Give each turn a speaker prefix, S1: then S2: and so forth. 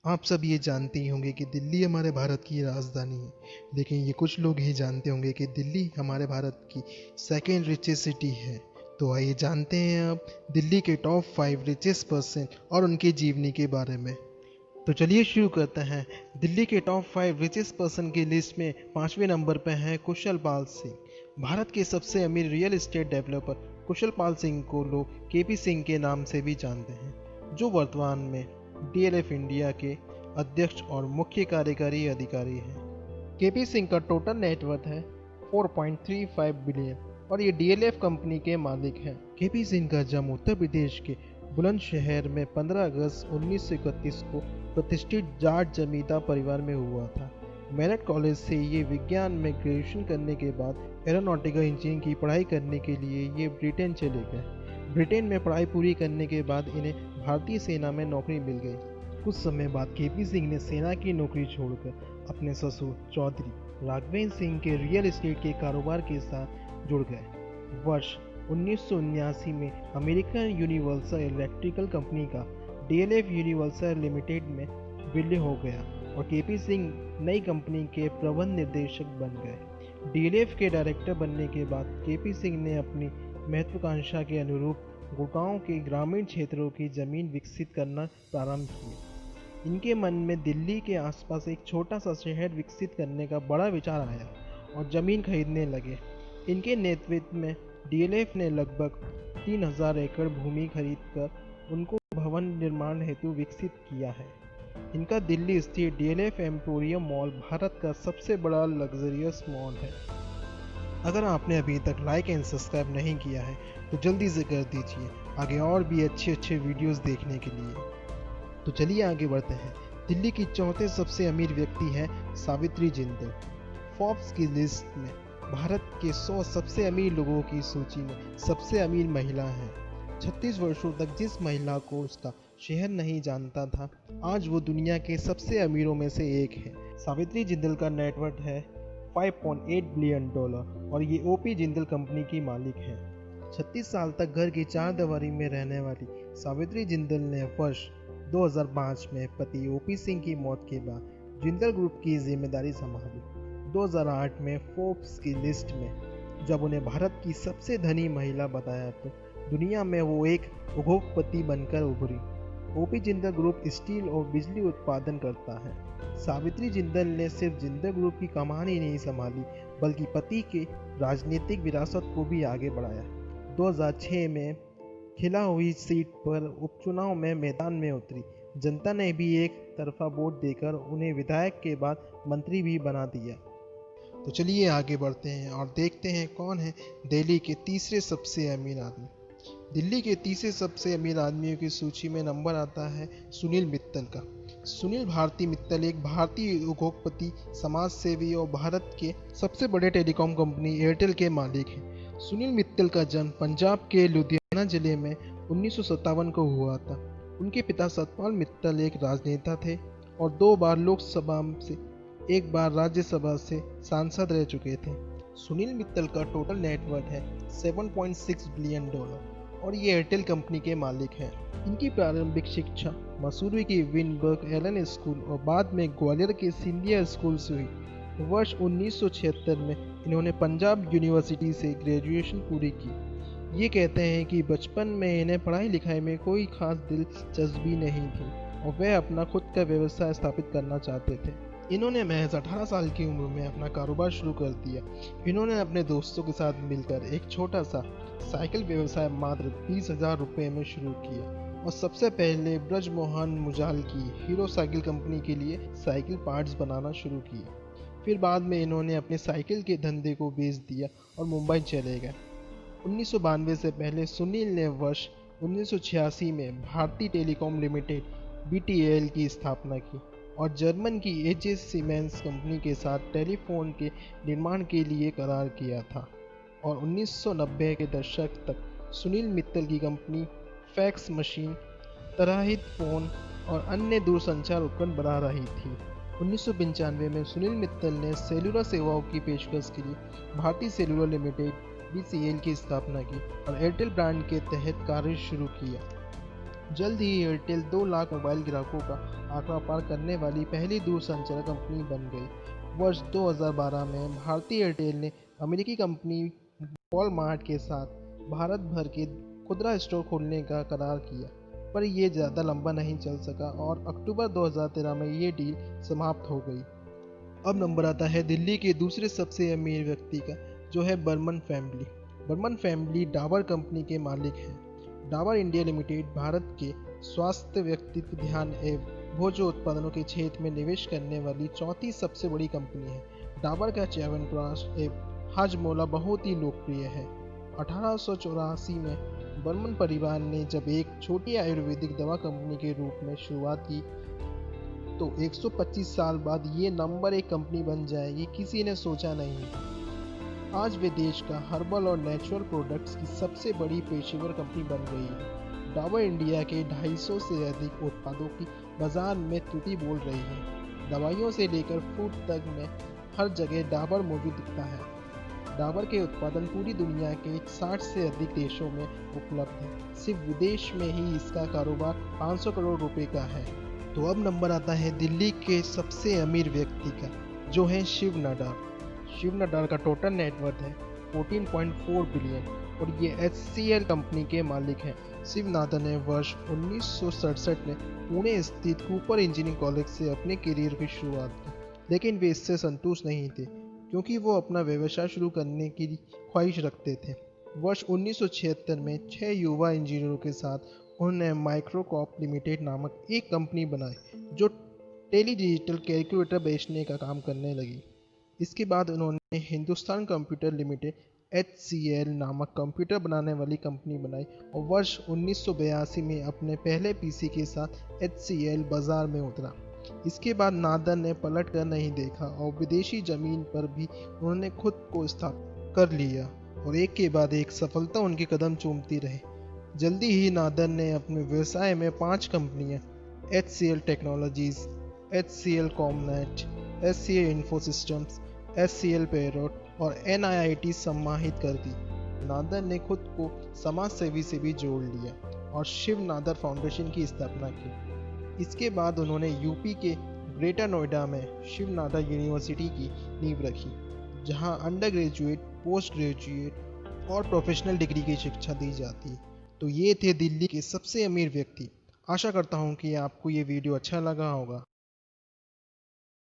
S1: आप सब ये जानते ही होंगे कि दिल्ली हमारे भारत की राजधानी है, लेकिन ये कुछ लोग ही जानते होंगे कि दिल्ली हमारे भारत की सेकेंड रिचेस्ट सिटी है। तो आइए जानते हैं अब दिल्ली के टॉप 5 रिचेस्ट पर्सन और उनकी जीवनी के बारे में। तो चलिए शुरू करते हैं। दिल्ली के टॉप 5 रिचेस्ट पर्सन की लिस्ट में 5वें नंबर पर हैं कुशल पाल सिंह। भारत के सबसे अमीर रियल एस्टेट डेवलपर कुशल पाल सिंह को लोग केपी सिंह के नाम से भी जानते हैं, जो वर्तमान में डीएलएफ इंडिया के अध्यक्ष और मुख्य कार्यकारी अधिकारी हैं। केपी सिंह का टोटल नेटवर्थ है 4.35 बिलियन और ये डीएलएफ कंपनी के मालिक हैं। केपी सिंह का जन्म उत्तर प्रदेश के बुलंदशहर में 15 अगस्त 1931 को प्रतिष्ठित जाट जमींदार परिवार में हुआ था। मेरठ कॉलेज से ये विज्ञान में ग्रेजुएशन करने के बाद एरोनॉटिकल इंजीनियरिंग की पढ़ाई करने के लिए ये ब्रिटेन चले गए। ब्रिटेन में पढ़ाई पूरी करने के बाद इन्हें भारतीय सेना में नौकरी मिल गई। कुछ समय बाद केपी सिंह ने सेना की नौकरी छोड़कर अपने ससुर चौधरी राघवेंद्र सिंह के रियल एस्टेट के कारोबार के साथ जुड़ गए। वर्ष 1979 में अमेरिकन यूनिवर्सल इलेक्ट्रिकल कंपनी का डीएलएफ यूनिवर्सल लिमिटेड में विलय हो गया और केपी सिंह नई कंपनी के प्रबंध निर्देशक बन गए। डीएलएफ के डायरेक्टर बनने के बाद केपी सिंह ने अपनी महत्वाकांक्षा के अनुरूप गुड़गांव के ग्रामीण क्षेत्रों की जमीन विकसित करना प्रारंभ किए। इनके मन में दिल्ली के आसपास एक छोटा सा शहर विकसित करने का बड़ा विचार आया और जमीन खरीदने लगे। इनके नेतृत्व में डीएलएफ ने लगभग 3000 एकड़ भूमि खरीदकर उनको भवन निर्माण हेतु विकसित किया है। इनका दिल्ली स्थित डीएलएफ एम्पोरियम मॉल भारत का सबसे बड़ा लग्जरियस मॉल है। अगर आपने अभी तक लाइक एंड सब्सक्राइब नहीं किया है तो जल्दी से कर दीजिए आगे और भी अच्छे वीडियोस देखने के लिए। तो चलिए आगे बढ़ते हैं। दिल्ली की चौथे सबसे अमीर व्यक्ति हैं सावित्री जिंदल। फोर्ब्स की लिस्ट में भारत के 100 सबसे अमीर लोगों की सूची में सबसे अमीर महिला हैं। 36 वर्षों तक जिस महिला को उसका शहर नहीं जानता था, आज वो दुनिया के सबसे अमीरों में से एक है। सावित्री जिंदल का नेटवर्थ है 5.8 बिलियन डॉलर और ये ओपी जिंदल कंपनी की मालिक है। 36 साल तक घर की चार दीवारी में रहने वाली सावित्री जिंदल ने वर्ष 2005 में पति ओपी सिंह की मौत के बाद जिंदल ग्रुप की जिम्मेदारी संभाली। 2008 में फोर्ब्स की लिस्ट में जब उन्हें भारत की सबसे धनी महिला बताया तो दुनिया में वो एक उद्योगपति बनकर उभरी। ओपी जिंदल ग्रुप स्टील और बिजली उत्पादन करता है। सावित्री जिंदल ने सिर्फ जिंदल ग्रुप की कमानी नहीं संभाली बल्कि पति के राजनीतिक विरासत को भी आगे बढ़ाया। 2006 में खिला हुई सीट पर उपचुनाव में मैदान में उतरी। जनता ने भी एक तरफा वोट देकर उन्हें विधायक के बाद मंत्री भी बना दिया। तो चलिए आगे बढ़ते हैं और देखते हैं कौन है दिल्ली के तीसरे सबसे अमीर आदमी। दिल्ली के तीसरे सबसे अमीर आदमियों की सूची में नंबर आता है सुनील मित्तल का। सुनील भारती मित्तल एक भारतीय उद्योगपति, समाज सेवी और भारत के सबसे बड़े टेलीकॉम कंपनी एयरटेल के मालिक हैं। सुनील मित्तल का जन्म पंजाब के लुधियाना जिले में 1957 को हुआ था। उनके पिता सतपाल मित्तल एक राजनेता थे और 2 बार लोकसभा से 1 बार राज्यसभा से सांसद रह चुके थे। सुनील मित्तल का टोटल नेटवर्थ है 7.6 बिलियन डॉलर और ये एयरटेल कंपनी के मालिक हैं। इनकी प्रारंभिक शिक्षा मसूरी की विनबर्ग एलन स्कूल और बाद में ग्वालियर के सिंधिया स्कूल से हुई। वर्ष 1976 में इन्होंने पंजाब यूनिवर्सिटी से ग्रेजुएशन पूरी की। ये कहते हैं कि बचपन में इन्हें पढ़ाई लिखाई में कोई खास दिलचस्पी नहीं थी और वे अपना खुद का व्यवसाय स्थापित करना चाहते थे। इन्होंने महज 18 साल की उम्र में अपना कारोबार शुरू कर दिया। इन्होंने अपने दोस्तों के साथ मिलकर एक छोटा सा साइकिल व्यवसाय मात्र 20,000 रुपये में शुरू किया और सबसे पहले ब्रजमोहन मुजाल की हीरो साइकिल कंपनी के लिए साइकिल पार्ट्स बनाना शुरू किए। फिर बाद में इन्होंने अपने साइकिल के धंधे को बेच दिया और मुंबई चले गए। 1992 से पहले सुनील ने वर्ष 1986 में भारतीय टेलीकॉम लिमिटेड BTL की स्थापना की और जर्मन की HS सीमेंस कंपनी के साथ टेलीफोन के निर्माण के लिए करार किया था और 1990 के दशक तक सुनील मित्तल की कंपनी फैक्स मशीन, तरहित फ़ोन और अन्य दूरसंचार उपकरण बना रही थी। 1995 में सुनील मित्तल ने सेलुलर सेवाओं की पेशकश के लिए भारतीय सेलुलर लिमिटेड BCL की स्थापना की और एयरटेल ब्रांड के तहत कार्य शुरू किया। जल्द ही एयरटेल 2 लाख मोबाइल ग्राहकों का आंकड़ा पार करने वाली पहली दूरसंचार कंपनी बन गई। वर्ष 2012 में भारतीय एयरटेल ने अमेरिकी कंपनी वॉलमार्ट के साथ भारत भर के खुदरा स्टोर खोलने का करार किया, पर यह ज़्यादा लंबा नहीं चल सका और अक्टूबर 2013 में ये डील समाप्त हो गई। अब नंबर आता है दिल्ली के दूसरे सबसे अमीर व्यक्ति का, जो है Burman family. Burman family Dabur company के मालिक हैं। डाबर इंडिया लिमिटेड भारत के स्वास्थ्य, व्यक्तित्व ध्यान एवं भोज्य उत्पादनों के क्षेत्र में निवेश करने वाली चौथी सबसे बड़ी कंपनी है। डाबर का च्यवनप्राश एवं हाजमोला बहुत ही लोकप्रिय है। 1884 में बर्मन परिवार ने जब एक छोटी आयुर्वेदिक दवा कंपनी के रूप में शुरुआत की, तो 125 साल बाद ये नंबर 1 कंपनी बन जाएगी, किसी ने सोचा नहीं। आज वे देश का हर्बल और नेचुरल प्रोडक्ट्स की सबसे बड़ी पेशेवर कंपनी बन गई है। डाबर इंडिया के 250 से अधिक उत्पादों की बाजार में त्रुटि बोल रही है। दवाइयों से लेकर फूड तक में हर जगह डाबर मौजूद दिखता है। डाबर के उत्पादन पूरी दुनिया के 60 से अधिक देशों में उपलब्ध है। सिर्फ विदेश में ही इसका कारोबार 500 करोड़ रुपए का है। तो अब नंबर आता है दिल्ली के सबसे अमीर व्यक्ति का, जो है शिव नाडार। शिव नाडार का टोटल नेटवर्थ है 14.4 बिलियन और ये HCL कंपनी के मालिक हैं। शिव नाडार ने वर्ष 1967 में पुणे स्थित कूपर इंजीनियरिंग कॉलेज से अपने करियर की शुरुआत की, लेकिन वे इससे संतुष्ट नहीं थे, क्योंकि वो अपना व्यवसाय शुरू करने की ख्वाहिश रखते थे। वर्ष 1976 में 6 युवा इंजीनियरों के साथ उन्होंने माइक्रोकॉप लिमिटेड नामक एक कंपनी बनाई, जो टेली डिजिटल कैलकुलेटर बेचने का काम करने लगी। इसके बाद उन्होंने हिंदुस्तान कंप्यूटर लिमिटेड HCL नामक कंप्यूटर बनाने वाली कंपनी बनाई और वर्ष 1982 में अपने पहले PC के साथ HCL बाजार में उतरा। इसके बाद नादर ने पलट कर नहीं देखा और विदेशी जमीन पर भी उन्होंने खुद को स्थापित कर लिया और एक के बाद एक सफलता उनके कदम चूमती रही। जल्दी ही नादर ने अपने व्यवसाय में 5 कंपनियां HCL technologies, HCL कॉमनेट, HCL Infosystems, HCL Perot और NIIT सम्मानित कर दी। नादर ने खुद को समाज सेवी से भी जोड़ लिया और शिव नादर फाउंडेशन की स्थापना की। इसके बाद उन्होंने यूपी के ग्रेटर नोएडा में शिव नादर यूनिवर्सिटी की नींव रखी, जहां अंडर ग्रेजुएट, पोस्ट ग्रेजुएट और प्रोफेशनल डिग्री की शिक्षा दी जाती है। तो ये थे दिल्ली के सबसे अमीर व्यक्ति। आशा करता हूँ कि आपको ये वीडियो अच्छा लगा होगा।